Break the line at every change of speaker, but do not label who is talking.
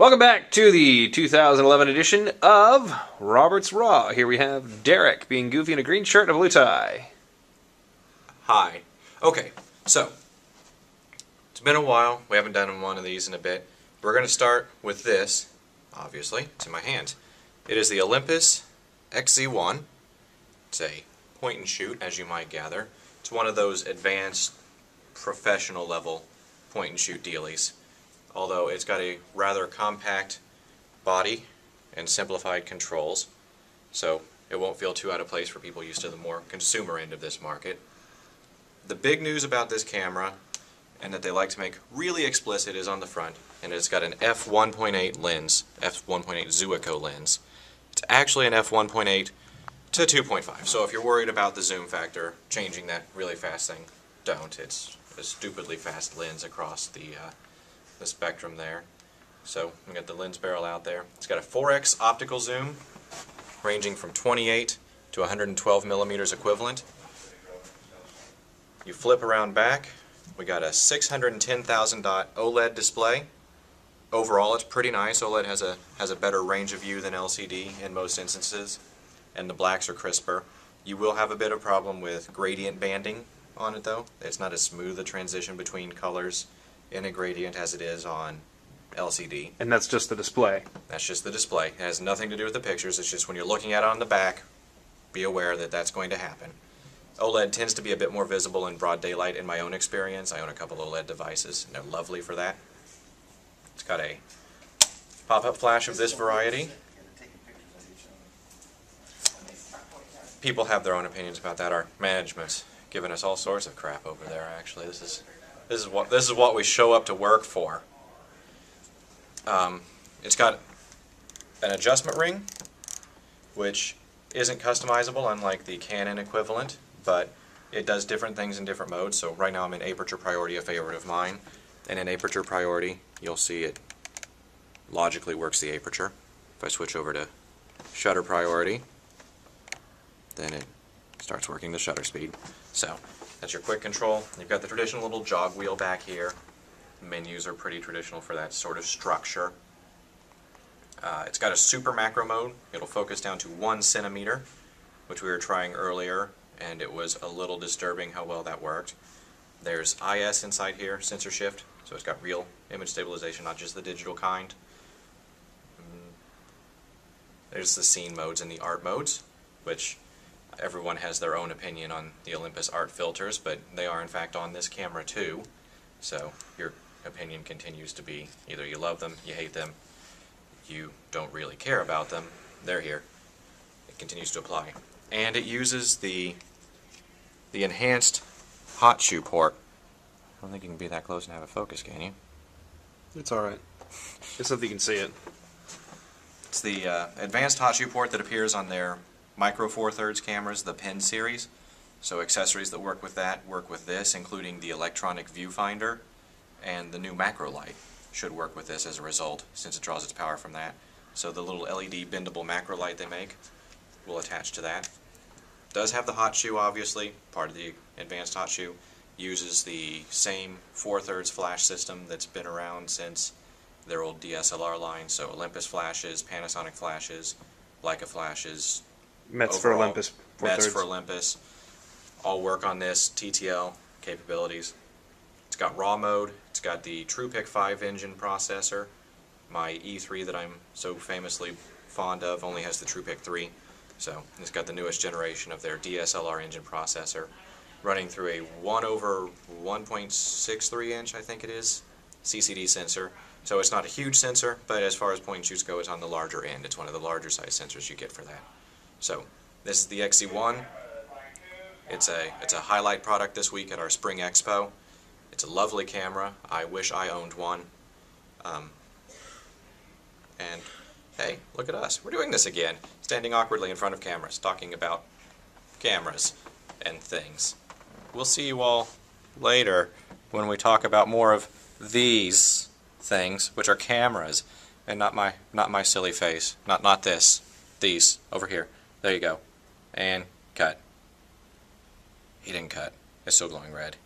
Welcome back to the 2011 edition of Robert's Raw. Here we have Derek being goofy in a green shirt and a blue tie.
Hi. Okay, so it's been a while. We haven't done one of these in a bit. We're going to start with this. Obviously, it's in my hand. It is the Olympus XZ-1. It's a point and shoot, as you might gather. It's one of those advanced professional level point and shoot dealies. Although it's got a rather compact body and simplified controls, so it won't feel too out of place for people used to the more consumer end of this market. The big news about this camera, and that they like to make really explicit, is on the front, and it's got an f1.8 lens, f1.8 Zuiko lens. It's actually an f1.8 to 2.5, so if you're worried about the zoom factor, changing that really fast thing, don't. It's a stupidly fast lens across the spectrum there. So we got the lens barrel out there. It's got a 4x optical zoom ranging from 28 to 112 millimeters equivalent. You flip around back, we got a 610,000 dot OLED display. Overall it's pretty nice. OLED has a better range of view than LCD in most instances, and the blacks are crisper. You will have a bit of problem with gradient banding on it though. It's not as smooth a transition between colors in a gradient as it is on LCD.
And that's just the display.
That's just the display. It has nothing to do with the pictures. It's just when you're looking at it on the back, be aware that that's going to happen. OLED tends to be a bit more visible in broad daylight in my own experience. I own a couple OLED devices and they're lovely for that. It's got a pop-up flash of this variety. People have their own opinions about that. Our management's giving us all sorts of crap over there, actually. This is what we show up to work for. It's got an adjustment ring, which isn't customizable unlike the Canon equivalent, but it does different things in different modes. So right now I'm in aperture priority, a favorite of mine, and in aperture priority you'll see it logically works the aperture. If I switch over to shutter priority, then it starts working the shutter speed. So that's your quick control. You've got the traditional little jog wheel back here. Menus are pretty traditional for that sort of structure. It's got a super macro mode. It'll focus down to 1 centimeter, which we were trying earlier, and it was a little disturbing how well that worked. There's IS inside here, sensor shift, so it's got real image stabilization, not just the digital kind. There's the scene modes and the art modes, which everyone has their own opinion on the Olympus art filters, but they are in fact on this camera too. So your opinion continues to be either you love them, you hate them, you don't really care about them, they're here. It continues to apply. And it uses the enhanced hot shoe port. I don't think you can be that close and have a focus, can you?
It's alright. Just so that you can see it.
It's the advanced hot shoe port that appears on their Micro Four Thirds cameras, the Pen series. So accessories that work with that work with this, including the electronic viewfinder, and the new macro light should work with this as a result, since it draws its power from that. So the little LED bendable macro light they make will attach to that. Does have the hot shoe, obviously, part of the advanced hot shoe. Uses the same 4/3 flash system that's been around since their old DSLR line. So Olympus flashes, Panasonic flashes, Leica flashes,
Mets for Olympus.
Mets for Olympus. All work on this TTL capabilities. It's got raw mode. It's got the TruePic 5 engine processor. My E3 that I'm so famously fond of only has the TruePic 3. So it's got the newest generation of their DSLR engine processor, running through a 1/1.63 inch, I think it is, CCD sensor. So it's not a huge sensor, but as far as point and shoots go, it's on the larger end. It's one of the larger size sensors you get for that. So this is the XZ-1. It's a highlight product this week at our Spring Expo. It's a lovely camera. I wish I owned one. And hey, look at us. We're doing this again, standing awkwardly in front of cameras, talking about cameras and things. We'll see you all later when we talk about more of these things, which are cameras, and not my silly face. Not this. These over here. There you go. And cut. He didn't cut. It's still glowing red.